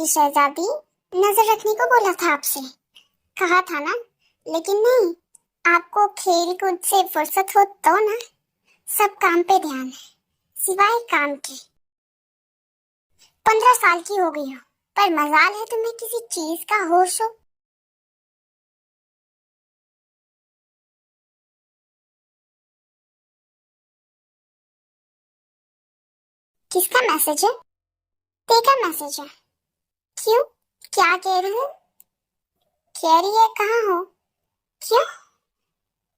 शहजादी, नजर रखने को बोला था आपसे, कहा था ना। लेकिन नहीं, आपको खेल कूद से फुर्सत हो तो ना। सब काम पे ध्यान है, सिवाय काम के। 15 साल की हो गई हो, पर मजाल है तुम्हें किसी चीज का होश हो। किसका मैसेज है? तेरा मैसेज है। क्यों? क्या कह रही है? कह रही है कहाँ हो? क्यों?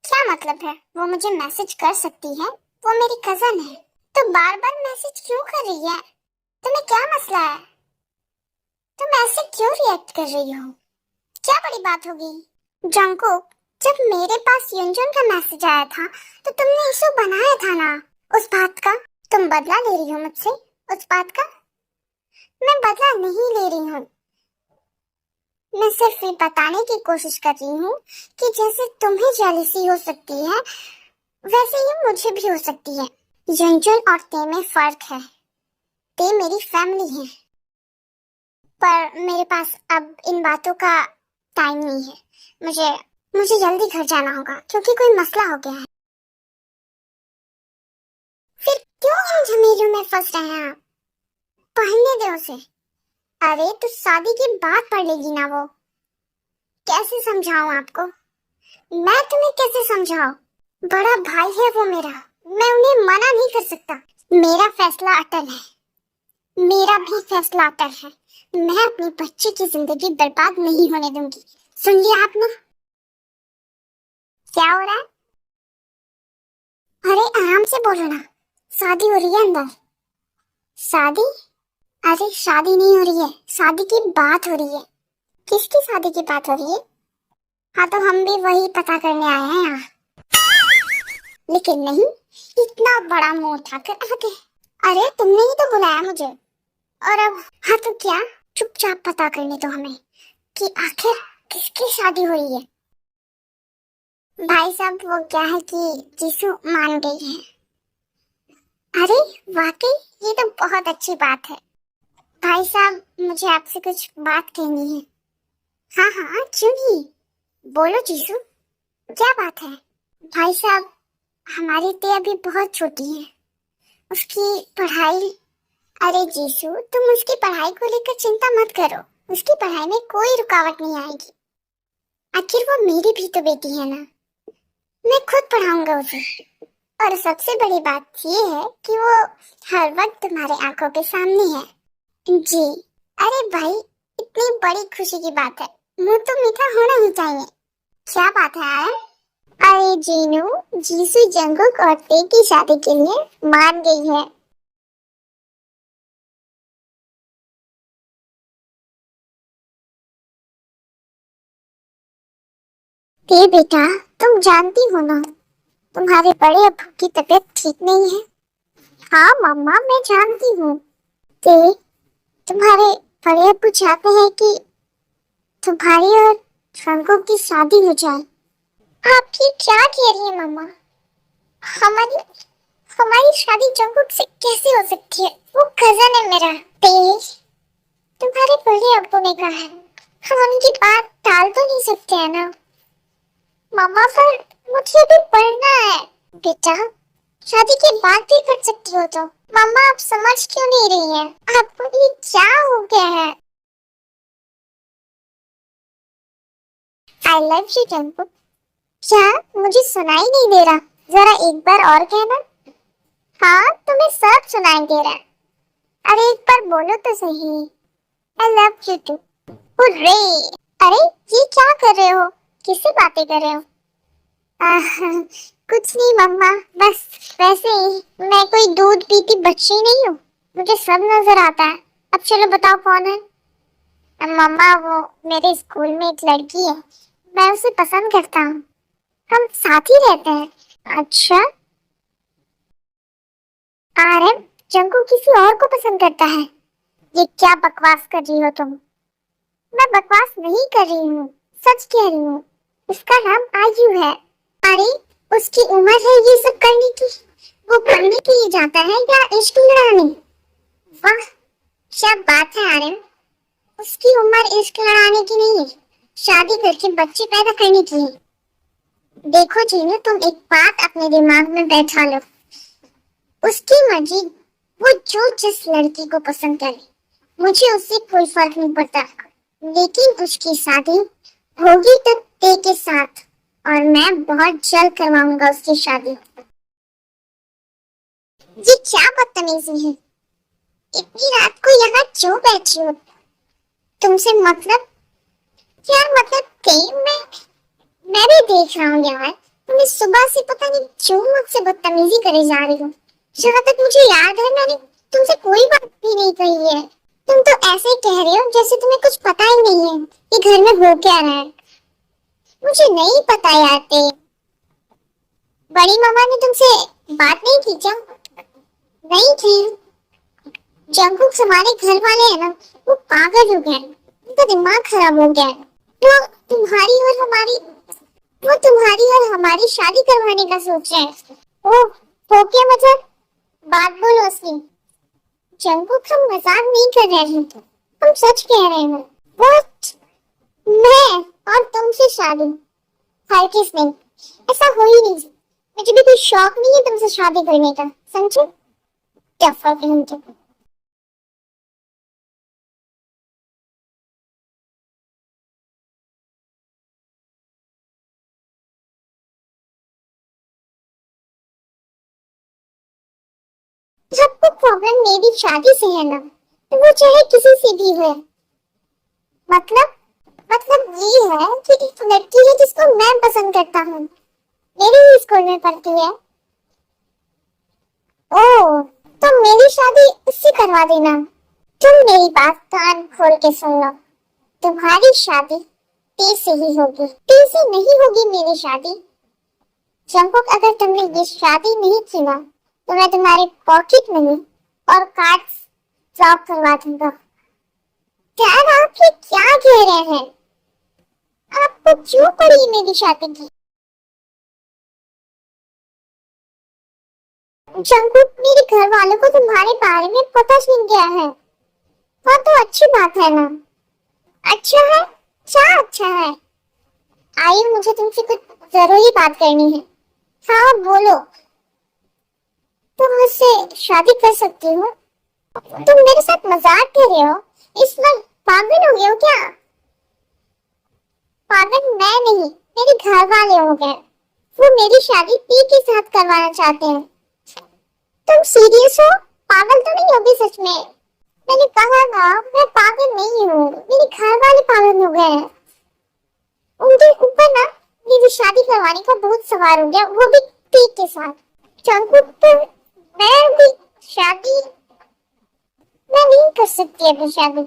क्या मतलब है? वो मुझे मैसेज कर सकती है, वो मेरी कजन है। तो बार बार मैसेज क्यों कर रही है? तुम्हें क्या मसला है? तुम ऐसे क्यों रिएक्ट कर रही हो? क्या बड़ी बात होगी? जंकुक, जब मेरे पास युनजुन का मैसेज आया था तो तुमने इशू बनाया था ना। उस बात का तुम बदला ले रही हो मुझसे? उस बात का मैं बदला नहीं ले रही हूँ। मैं सिर्फ ये बताने की कोशिश कर रही हूँ कि जैसे तुम्हें जेलसी हो सकती है, वैसे ही मुझे भी हो सकती है। युनजुन और ते में फर्क है। ते मेरी फैमिली है, पर मेरे पास अब इन बातों का टाइम नहीं है। मुझे मुझे जल्दी घर जाना होगा क्योंकि कोई मसला हो गया है। फिर क्यों इन झमेलों में फंस रहे हैं आप? पढ़ने दो उसे। अरे तो शादी की बात पढ़ लेगी ना वो। कैसे समझाऊं आपको? मैं तुम्हें कैसे समझाऊं? बड़ा भाई है वो मेरा, मैं उन्हें मना नहीं कर सकता। मेरा फैसला अटल है। मेरा भी फैसला अटल है। मैं अपनी बच्ची की जिंदगी बर्बाद नहीं होने दूंगी। सुन लिया आपने? क्या हो रहा है? अरे आराम से बोलो ना। शादी हो रही है अंदर। शादी? अरे शादी नहीं हो रही है, शादी की बात हो रही है। किसकी शादी की बात हो रही है? हाँ तो हम भी वही पता करने आए हैं यहाँ। लेकिन नहीं, इतना बड़ा मुंह उठाकर आ गए। अरे तुमने ही तो बुलाया मुझे। और अब हाँ तो क्या? चुपचाप पता करने दो हमें कि आखिर किसकी शादी हुई है। भाई साहब वो क्या है कि जीसू मान गई है। अरे वाकई, ये तो बहुत अच्छी बात है। भाई साहब मुझे आपसे कुछ बात कहनी है। हाँ हाँ क्यों नहीं, बोलो जीसू, क्या बात है? भाई साहब, हमारी ते अभी बहुत छोटी है, उसकी पढ़ाई। अरे जीसू, तुम उसकी पढ़ाई को लेकर चिंता मत करो। उसकी पढ़ाई में कोई रुकावट नहीं आएगी। आखिर वो मेरी भी तो बेटी है ना। मैं खुद पढ़ाऊंगा उसे। और सबसे बड़ी बात ये है कि वो हर वक्त तुम्हारे आंखों के सामने है। जी। अरे भाई, इतनी बड़ी खुशी की बात है, मुंह तो मीठा होना ही चाहिए। क्या बात है यार? अरे जीनू, जीसू जंगुक और ते की शादी के लिए मान गई है। ते बेटा, तुम जानती हो ना, तुम्हारे बड़े अब्बू की तबीयत ठीक नहीं है। हाँ मम्मा, मैं जानती हूँ। ते, तुम्हारे बड़े अब्बू चाहते हैं कि तुम्हारी और जंगुक की शादी हो जाए। आप ये क्या कह रही है मम्मा? हमारी हमारी शादी जंगुक से कैसे हो सकती है? वो कजन है मेरा। ते, तुम्हारे बड़े अब्बू ने कहा है, हम उनकी बात टाल तो नहीं सकते हैं ना। मम्मा पर मुझे भी पढ़ना है। बेटा, शादी के बाद भी कर सकती हो तो। मम्मा आप समझ क्यों नहीं रही हैं? आपको ये क्या हो गया है? आई लव यू टेम्पो। क्या? मुझे सुनाई नहीं दे रहा, जरा एक बार और कहना। हाँ तुम्हें सब सुनाई दे रहा है। अरे एक बार बोलो तो सही। I love you too. Hurray! अरे ये क्या कर रहे हो? किससे बातें कर रहे हो? कुछ नहीं मम्मा, बस वैसे ही। मैं कोई दूध पीती बच्ची नहीं हूँ, मुझे सब नजर आता है। अब चलो बताओ कौन है? मम्मा वो मेरे स्कूल में एक लड़की है, मैं उसे पसंद करता हूँ। हम साथ ही रहते हैं। अच्छा? आरएम, जंकू किसी और को पसंद करता है? ये क्या बकवास कर रही हो तुम? मैं बकवास नहीं कर रही हूँ, सच कह रही हूँ। उसका नाम आयु है। अरे उसकी उम्र है ये सब करने की। वो पढ़ने के लिए जाता है या इश्क लड़ाने? वाह, क्या बात है आर्यन, उसकी उम्र इश्क लड़ाने की नहीं है, शादी करके बच्चे पैदा करने की है। देखो जीनू, तुम एक बात अपने दिमाग में बैठा लो, उसकी मर्जी, वो जो जिस लड़की को पसंद करे, मुझे उससे कोई फर्क नहीं पड़ता, लेकिन उसकी शादी होगी तो ते के साथ, और मैं बहुत जल्द करवाऊंगा उसकी शादी। ये क्या बदतमीजी है, इतनी रात को यहाँ क्यों बैठी हो? तुमसे मतलब क्या मतलब थे? मैं भी देख रहा हूँ यार, तुम्हें सुबह से पता नहीं क्यों मुझसे बदतमीजी करे जा रही हो। जहाँ तक मुझे याद है मैंने तुमसे कोई बात भी नहीं कही है। तुम तो ऐसे ही कह रहे हो जैसे तुम्हें कुछ पता ही नहीं है कि घर में हो क्या रहा है। मुझे नहीं पता यार। ते बड़ी मामा ने तुमसे बात नहीं की क्या? नहीं की। जंकुक हमारे घर वाले हैं ना, वो पागल हो गए, उनका दिमाग खराब हो गया है। वो तुम्हारी और हमारी वो तुम्हारी और हमारी शादी करवाने का सोच रहे हैं। ओ, हो क्या मतलब? बात बोलो असली। जंकुक, हम मजाक नहीं कर रहे हैं, हम सच कह रहे हैं। What? मैं और तुमसे शादी? हरगिज़ नहीं, ऐसा हो ही नहीं। मुझे भी कोई शौक नहीं है तुमसे शादी करने का, समझे? दफा कहीं के। सबको प्रॉब्लम मेरी शादी से है ना, तो वो चाहे किसी से भी हो। मतलब मतलब ये है कि एक लड़की है जिसको मैं पसंद करता हूँ, मेरे ही स्कूल में पढ़ती है। ओ, तो मेरी शादी उससे करवा देना। तुम मेरी बात कान खोल के सुन लो, तुम्हारी शादी टी से ही होगी, टी से नहीं होगी मेरी शादी। जंकुक, अगर तुमने ये शादी नहीं की ना, तो मैं तुम्हारे पॉकेट मनी और कार्ड ब्लॉक करवा दूंगा। यार आप ये क्या कह रहे हैं? आपको क्यों पड़ी मेरी शादी की? जंकुक, मेरे घर वालों को तुम्हारे बारे में पता चल गया है। वो तो अच्छी बात है ना। अच्छा है, क्या अच्छा है? आई, मुझे तुमसे कुछ जरूरी बात करनी है। हाँ बोलो। तुम मुझसे शादी कर सकती हो? तुम मेरे साथ मजाक कर रहे हो? इस वक्त पागल हो गए हो क्या? पागल मैं नहीं, मेरे घर वाले हो गए। वो मेरी शादी पी के साथ करवाना चाहते हैं। तुम सीरियस हो? पागल तो नहीं होगी सच में? मैंने कहा ना, मैं पागल नहीं हूँ, मेरे घर वाले पागल हो गए हैं। उनके ऊपर ना मेरी शादी करवाने का बहुत सवार हो गया, वो भी पी के साथ। चंकू, तो मैं भी शादी मैं नहीं कर सकती अभी शादी।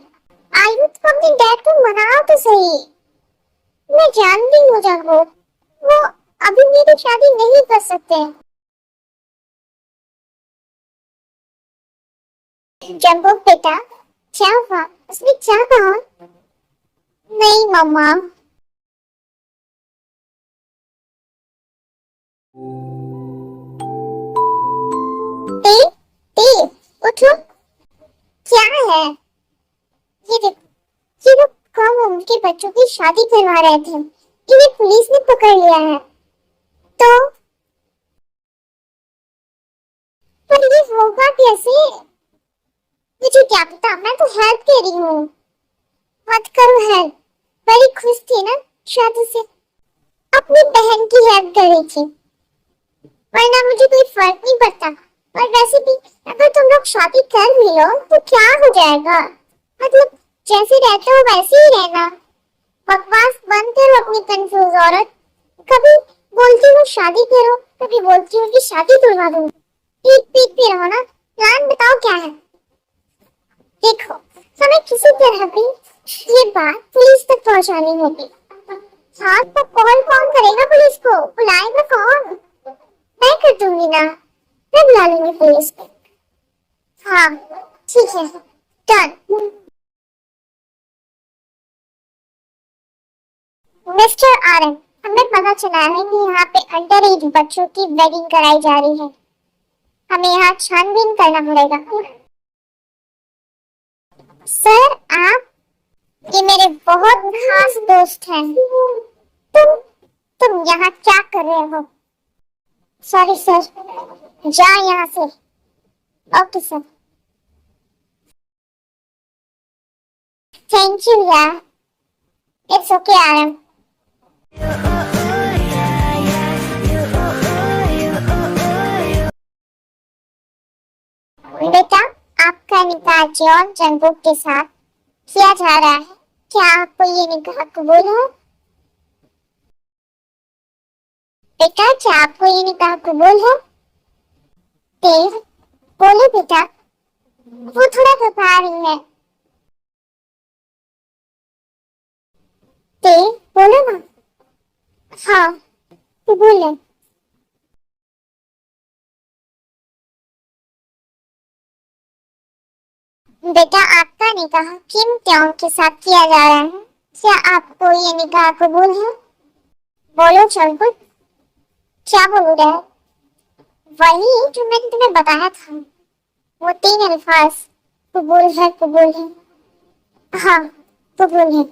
आयु, तुम अपने डैड को मनाओ तो सही। मैं जानती हूँ जंगो, वो अभी मेरी शादी नहीं कर सकते। जंगो बेटा, क्या हुआ? उसने क्या कहा? नहीं मम्मा। ते ते उठो। क्या है ये? देखो, ये लोग कम उम्र के बच्चों की शादी करवा रहे थे, इन्हें पुलिस ने पकड़ लिया है। तो पर ये होगा कैसे? मुझे क्या पता, मैं तो हेल्प कर रही हूँ। मत करो हेल्प, बड़ी खुश थी ना शादी से, अपनी बहन की हेल्प कर रही थी, वरना मुझे कोई फर्क नहीं पड़ता। और वैसे भी अगर तुम लोग शादी कर भी लो तो क्या हो जाएगा? मतलब जैसे रहते हो वैसे ही रहना। बकवास बंद करो अपनी कंफ्यूज औरत। कभी बोलती हो शादी करो, कभी बोलती हो कि शादी तुड़वा दूं। पीट पीट भी रहो ना। प्लान बताओ क्या है? देखो, हमें किसी तरह भी ये बात पुलिस तक पहुंचानी होगी। हाँ, तो कॉल कौन करेगा पुलिस को? बुलाएगा कौन? मैं कर दूंगी ना, मैं बुला लूंगी पुलिस को। हाँ ठीक है, डन। मिस्टर आरएन, हमें पता चला है कि यहाँ पे अंडर एज बच्चों की वेडिंग कराई जा रही है। हमें यहाँ छानबीन करना पड़ेगा। सर, आप ये मेरे बहुत खास दोस्त हैं। तुम तुम यहाँ क्या कर रहे हो? सॉरी सर, जा यहाँ से। Okay sir. थैंक यू यार। इट्स ओके आरम। बेटा, आपका निकाह जॉन जंगकुक के साथ किया जा रहा है। क्या आपको ये निकाह कबूल है? बेटा, क्या आपको ये निकाह कबूल है? देव, बोलो बेटा। वो थोड़ा घबरा रही है। देव, बोलो ना। हाँ, कबूल है। बेटा, आपका निकाह किम त्योंग के साथ किया जा रहा है। क्या आपको ये निकाह कबूल है? बोलो जंगकुक। क्या बोल रहा है? वही जो मैंने तुम्हें बताया था, वो 3 अल्फाज। कबूल है, कबूल है। हाँ, कबूल है।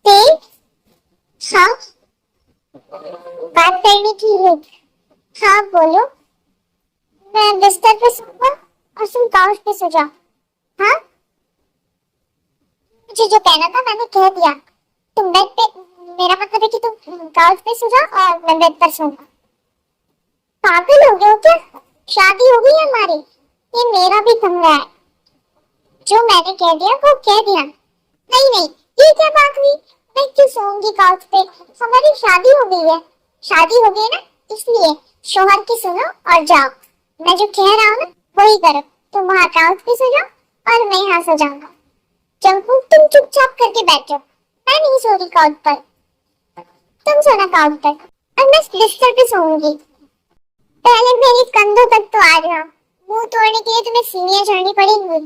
तेज। हाँ, बात करनी थी है। हाँ बोलो। मैं बिस्तर पे सोऊंगा और तुम काउच पे सो जाओ। हाँ, मुझे जो कहना था मैंने कह दिया। तुम बेड पे, मेरा मतलब है कि तुम काउच पे सो जाओ और मैं बेड पर सोऊंगा। पागल हो गए हो क्या? शादी हो गई हमारी। ये मेरा भी कमरा है। जो मैंने कह दिया वो कह दिया। नहीं नहीं, ये क्या बात हुई? मैं क्यों सोऊंगी काउच पे? हमारी शादी हो गई है। शादी हो गई ना, इसलिए शोहर की सुनो और जाओ। मैं जो कह रहा हूँ ना वही करो। तुम वहाँ काउच पे सो जाओ और मैं यहाँ सो जाऊंगा। जंगकुक, तुम चुपचाप करके बैठ जाओ। मैं नहीं सो रही काउच पर। तुम सोना काउच पर और मैं बिस्तर पे सोऊंगी। पहले मेरी कंधों तक तो आ जाओ। मुंह तोड़ने के लिए तुम्हें सीढ़ियाँ चढ़नी पड़ेंगी।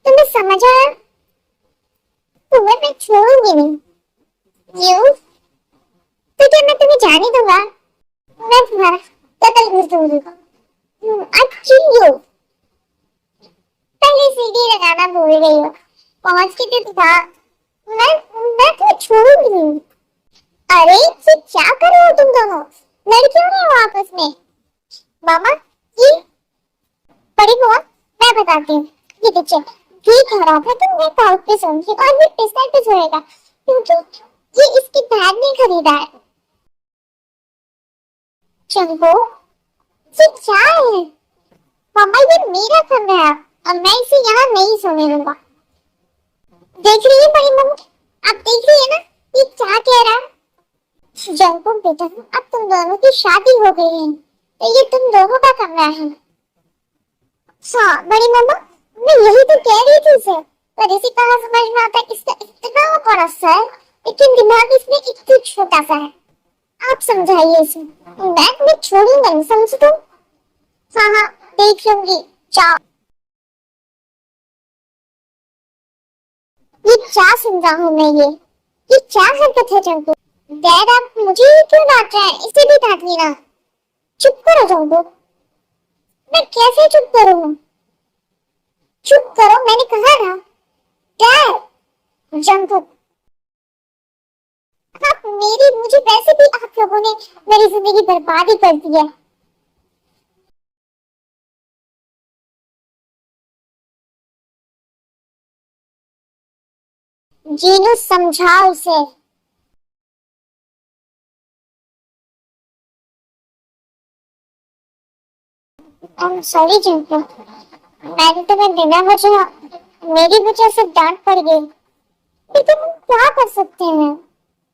तुम्हें समझ आया? तुम्हें मैं छोड़ूंगी नहीं। क्यों? तो क्या मैं तुम्हें जाने दूंगा? मैं तुम्हारा कत्ल कर दूंगी। अच्छी। पहले सीढ़ी लगाना भूल गई हो। पहुंच के तो था। मैं तुम्हें छोड़ूंगी नहीं। अरे ये क्या कर रहे हो तुम दोनों? लड़ क्यों रहे हो आपस में? मामा, ये बड़ी बुआ, मैं बताती हूँ। ये देखिए, ये कह रहा था कि मैं काउच पे सोऊंगी और ये बिस्तर पे सोएगा क्योंकि ये इसकी बहन ने खरीदा है। चंगो, ये क्या है? मामा, ये मेरा कमरा है और मैं इसे यहाँ नहीं सोने दूंगा। देख रही है बड़ी मम्मी? आप देख रही है ना ये क्या कह रहा है? जंगकुक बेटा, अब तुम दोनों की शादी हो गई है तो ये तुम दोनों का कमरा है। हाँ बड़ी मम्मा, मैं यही तो कह रही थी इसे, पर इसे कहाँ समझ में आता है। इसका इतना बड़ा सर लेकिन दिमाग इसमें इतना छोटा सा है। आप समझाइए इसे। मैं तुम्हें छोड़ूंगा नहीं, समझ तुम? हाँ हाँ, देख लूंगी। जाओ। ये क्या सुन रहा हूँ मैं? ये क्या हरकत है जंगकुक? डैड, आप मुझे ही क्यों डांट रहे हैं? इसे भी डांट लेना। चुप करो जंगकुक। मैं कैसे चुप करूँ? चुप करो, मैंने कहा ना। डैड। जंगकुक, आप मेरी, मुझे वैसे भी आप लोगों ने मेरी जिंदगी बर्बाद ही कर दी है। जीनू, समझाओ इसे। सॉरी जिंकू, मैंने तुम्हें बिना वजह, मेरी वजह से डांट पड़ गई। लेकिन हम क्या कर सकते हैं?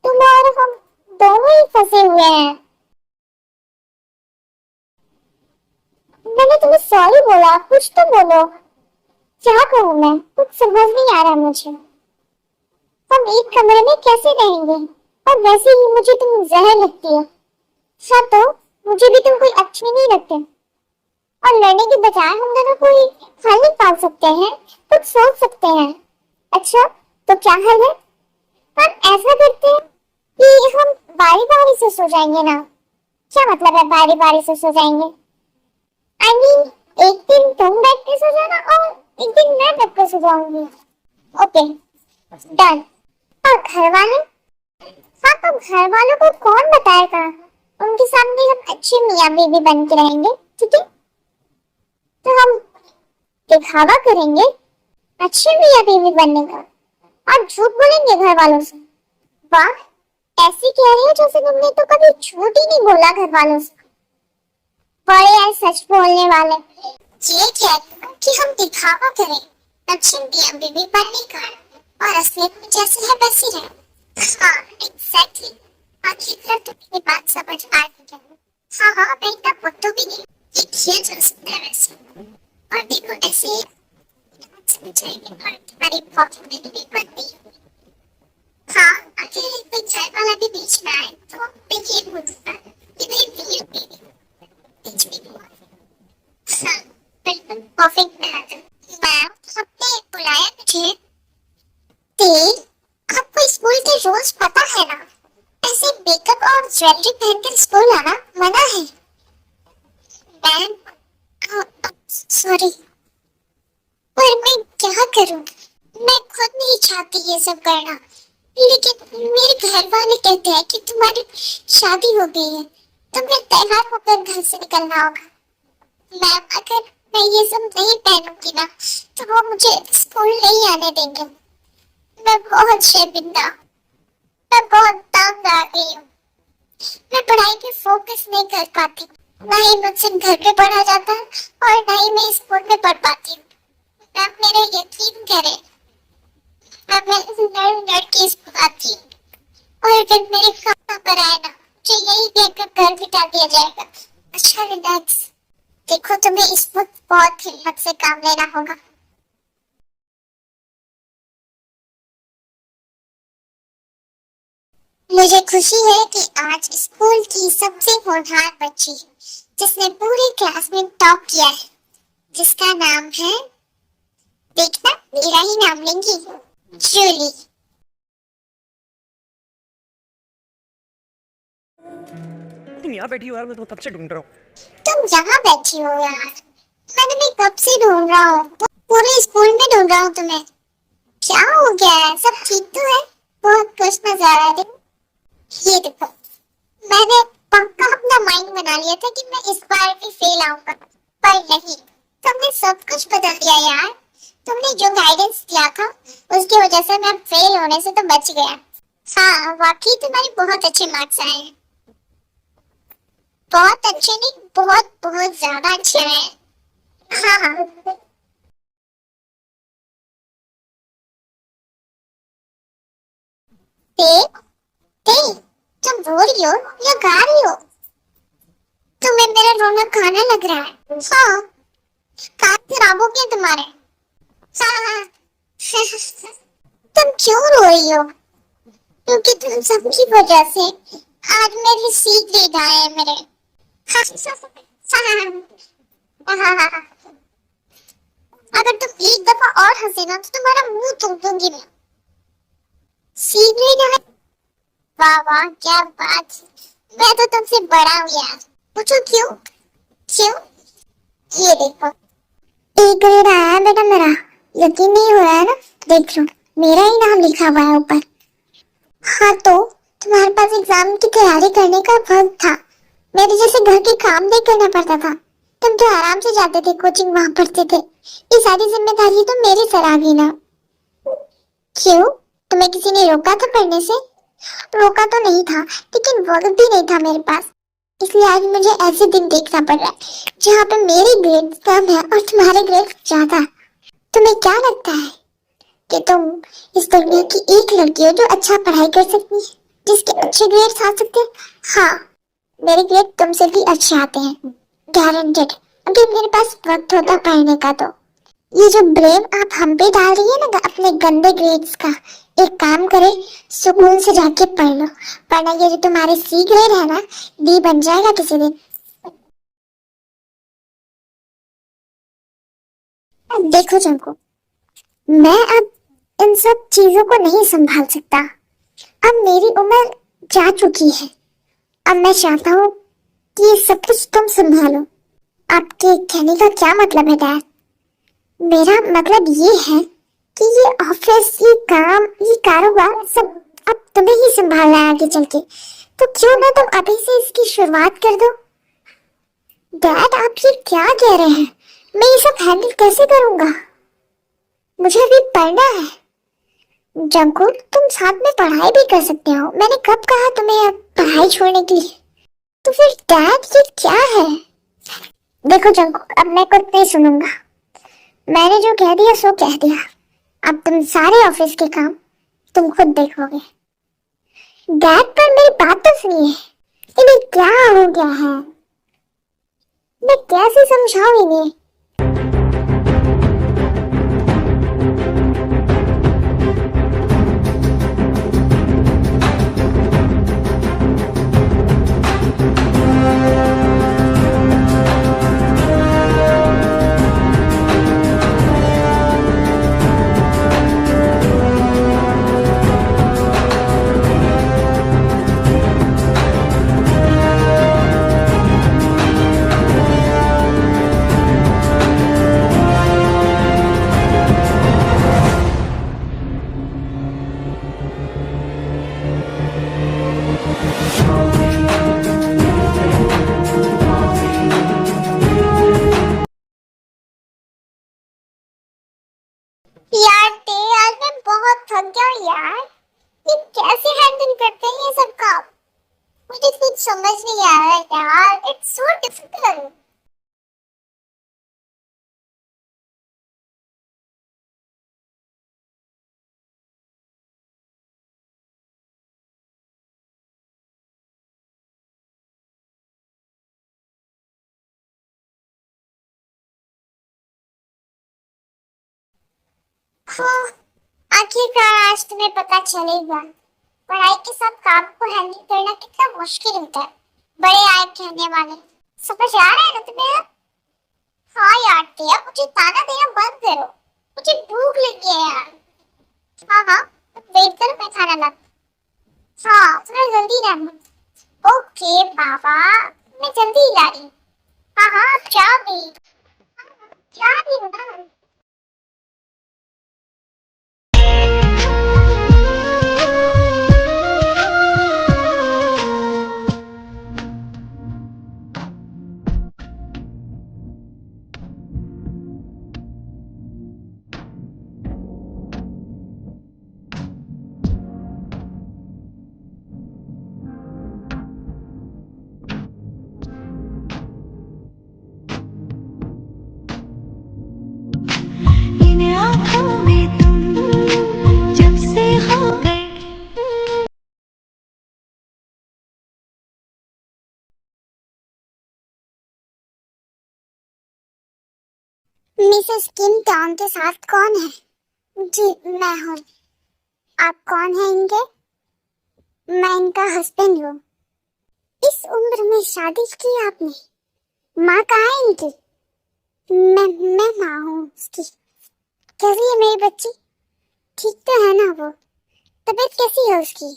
तुम और हम दोनों ही फंसे हुए हैं। मैंने तुम्हें सॉरी बोला, कुछ तो बोलो। क्या कहूँ मैं? कुछ समझ नहीं आ रहा मुझे। हम एक कमरे में कैसे रहेंगे? और वैसे ही मुझे तुम जहर लगती है। हाँ तो मुझे भी तुम कोई अच्छी नहीं लगते। और लड़ने के बजाय हम दोनों कोई हल निकाल सकते हैं, कुछ सोच सकते हैं। अच्छा, तो क्या हल है? हम ऐसा करते हैं कि हम बारी बारी से सो जाएंगे ना। क्या मतलब है बारी बारी से सो जाएंगे? आई मीन एक दिन तुम बैठ के सो जाना और एक दिन मैं बैठ के सो जाऊंगी। Okay done. और घर वाले? हाँ तो घर वालों को कौन बताएगा? उनके सामने हम अच्छे मियाँ बीवी बन के रहेंगे, ठीक है? तो हम दिखावा करेंगे अच्छे मियाँ बीवी बनने का और झूठ बोलेंगे घर वालों से। वाह, ऐसी कह रही हो जैसे तुमने तो कभी झूठ ही नहीं बोला घर वालों से। बड़े हैं सच बोलने वाले। ये क्या कि हम दिखावा करें अच्छे मियाँ बीवी बनने का और असलियत में जैसे है वैसी रहे। हाँ एग्जैक्टली। आखिरकार तो मेरी बात समझ आ गई। हाँ हाँ मैं इतना बुद्धू भी नहीं, ये किया जा सकता है वैसे। और देखो ऐसे समझ आएगी और तुम्हारी पॉकेट में भी बनती है। हाँ अगर कोई घर वाला भी बीच में आए तो मैं ये बोलूंगा कि भाई वीर बेबी बीच में हुआ। हाँ बिल्कुल परफेक्ट मैम। मैम आपने बुलाया मुझे? तेज आपको स्कूल के रूल्स पता है ना? ऐसे मेकअप और ज्वेलरी पहनकर स्कूल आना मना है। मैम सॉरी पर मैं क्या करूं? मैं खुद नहीं चाहती ये सब करना, लेकिन मेरे घर वाले कहते हैं कि तुम्हारी शादी हो गई है, तुम्हें तैयार होकर घर से निकलना होगा। मैम अगर मैं ये सब नहीं पहनूंगी ना तो वो मुझे स्कूल नहीं आने देंगे। मैं बहुत शर्मिंदा, मैं बहुत तंग आ गई हूँ। मैं पढ़ाई पे फोकस नहीं कर पाती, ना ही मुझसे घर पे पढ़ा जाता है और ना ही मैं स्कूल में पढ़ पाती हूँ। आप मेरे यकीन करें, अब मैं नर के स्कूल आती हूँ और अगर मेरे खाना पर आए ना तो यही कहकर घर बिठा दिया जाएगा। अच्छा रिलैक्स, देखो तुम्हें इस वक्त बहुत हिम्मत से काम लेना होगा। मुझे खुशी है कि आज स्कूल की सबसे होनहार बच्ची जिसने पूरी क्लास में टॉप किया है, जिसका नाम है, देखना मेरा ही नाम लेंगी, जूली। तुम यहाँ बैठी हो यार, मैं तो तब से ढूंढ रहा हूँ। तुम यहाँ बैठी हो यार, मैंने भी कब से ढूंढ रहा हूँ, पूरे स्कूल में ढूंढ रहा हूँ तुम्हें। क्या हो गया है? सब ठीक तो है? बहुत खुश नजर आ रहे हो। ये देखो मैंने पक्का अपना माइंड बना लिया था कि मैं इस बार भी फेल आऊंगा, पर नहीं, तुमने सब कुछ बदल दिया यार। तुमने जो गाइडेंस दिया था उसकी वजह से मैं फेल होने से तो बच गया। हाँ वाकई तुम्हारे बहुत अच्छे मार्क्स आए हैं। बहुत अच्छे नहीं, बहुत बहुत ज्यादा अच्छे हैं। हाँ हाँ ते, ते, तुम रो रही हो या गा रही हो? तुम्हें मेरा रोना गाना लग रहा है। हाँ कान खराब हो गया तुम्हारे। हाँ हाँ तुम क्यों रो रही हो? क्योंकि तुम सबकी वजह से आज मेरी सीख ले गए हैं मेरे। हाँ हाँ हाँ हाँ हाँ। अगर तुम एक दफा और हंसे ना तो तुम्हारा मुंह तोड़ दूंगी मैं। सीख ले गए? वाह वाह क्या बात, मैं तो तुमसे बड़ा हूँ यार। पूछो क्यों? क्यों? ये देखो ए ग्रेड आया है बेटा मेरा, यकीन नहीं हो रहा है ना? देख लो मेरा ही नाम लिखा हुआ है ऊपर। हाँ तो तुम्हारे पास एग्जाम की तैयारी करने का वक्त था, मेरे जैसे घर के काम नहीं करना पड़ता था। तुम तो आराम से जाते थे कोचिंग, वहां पढ़ते थे। ये सारी जिम्मेदारी तो मेरे सर आ गई ना। क्यों, तुम्हें किसी ने रोका था पढ़ने से? रोका तो नहीं था, लेकिन वक्त भी नहीं था मेरे पास, इसलिए आज मुझे ऐसे दिन देखना पड़ रहा है जहाँ पे मेरे ग्रेड कम है और तुम्हारे ग्रेड ज्यादा। तुम्हें क्या लगता है कि तुम इस दुनिया की एक लड़की हो जो अच्छा पढ़ाई कर सकती है, जिसके अच्छे ग्रेड्स आ सकते हैं? हाँ मेरे ग्रेड तुमसे भी अच्छे आते हैं, गारंटेड। अगर मेरे पास वक्त होता पढ़ने का तो। ये जो ब्लेम आप हम पे डाल रही है ना अपने गंदे ग्रेड्स का, एक काम करे सुकून से जाके पढ़ लो, वरना ये जो तुम्हारे सी ग्रेड है ना, डी बन जाएगा किसी दिन। अब देखो चंको, मैं अब इन सब चीजों को नहीं संभाल सकता। अब मेरी उम्र जा चुकी है। अब मैं चाहता हूँ कि ये सब कुछ तुम संभालो। आपके कहने का क्या मतलब है डैड? मेरा मतलब ये है कि ये ऑफिस, ये काम, ये कारोबार सब अब तुम्हें ही संभालना है आगे चल के। तो क्यों ना तुम अभी से इसकी शुरुआत कर दो। डैड, आप ये क्या कह रहे हैं? मैं ये सब हैंडल कैसे करूंगा? मुझे अभी पढ़ना है। जंकुक, तुम साथ में पढ़ाई भी कर सकते हो। मैंने कब कहा तुम्हें अब पढ़ाई छोड़ने के लिए? तो फिर डैड, ये क्या है? देखो जंकुक, अब मैं कुछ नहीं सुनूंगा। मैंने जो कह दिया सो कह दिया। अब तुम सारे ऑफिस के काम तुम खुद देखोगे। डैड, पर मेरी बात तो सुनिए। इन्हें क्या हो गया है? मैं कैसे समझाऊं इन्हें? यार आज मैं बहुत थक गया हूं यार। ये कैसे हैंडल करते हैं ये सब काम? मुझे कुछ समझ नहीं आ रहा है यार। It's so difficult. हाँ, आखिरकार आज तुम्हें पता चलेगा पढ़ाई के साथ काम को हैंडल करना कितना मुश्किल होता है। बड़े आए कहने वाले। समझ आ रहा है ना तुम्हें? हाँ यार टिया, मुझे ताना देना बंद करो। मुझे भूख लगी है यार। हाँ हाँ, वेट करो, मैं खाना ला। हाँ, थोड़ा जल्दी रहना। ओके बाबा, मैं जल्दी ही ला रही हूँ। हाँ हाँ, अब जा भी। हाँ, जा रही हूँ ना। इन आँखों में तुम जब से हो गए। मिसेस किम टाउन के साथ कौन है? जी, मैं हूँ। आप कौन हैं इनके? मैं इनका हस्बैंड हूँ। इस उम्र में शादी की आपने? माँ कहाँ है इनकी? मैं माँ हूँ उसकी। कैसी है मेरी बच्ची? ठीक तो है ना वो? तबीयत कैसी है उसकी?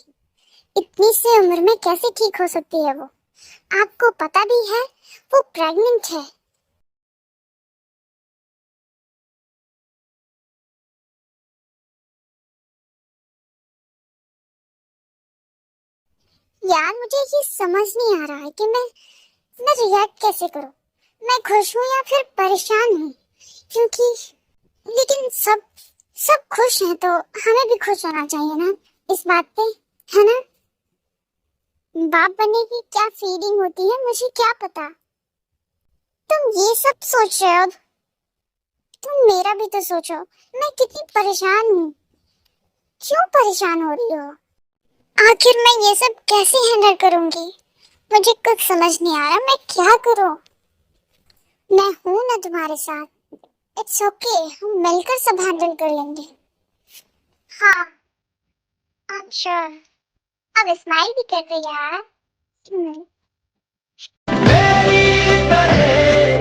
इतनी सी उम्र में कैसे ठीक हो सकती है वो? आपको पता भी है वो प्रेग्नेंट है। यार, मुझे ये समझ नहीं आ रहा है कि मैं रिएक्ट कैसे करूं। मैं खुश हूं या फिर परेशान हूं? क्योंकि लेकिन सब सब खुश हैं तो हमें भी खुश होना चाहिए ना इस बात पे, है ना? बाप बनने की क्या फीलिंग होती है मुझे क्या पता। तुम ये सब सोच रहे हो, तुम मेरा भी तो सोचो। मैं कितनी परेशान हूँ। क्यों परेशान हो रही हो? आखिर मैं ये सब कैसे हैंडल करूंगी? मुझे कुछ समझ नहीं आ रहा, मैं क्या करूं? मैं हूं ना तुम्हारे साथ। इट्स ओके, हम मिलकर सब हैंडल कर लेंगे। हाँ, आई एम श्योर। अब स्माइल भी कर रही है यार। हम्म। मेरी तरह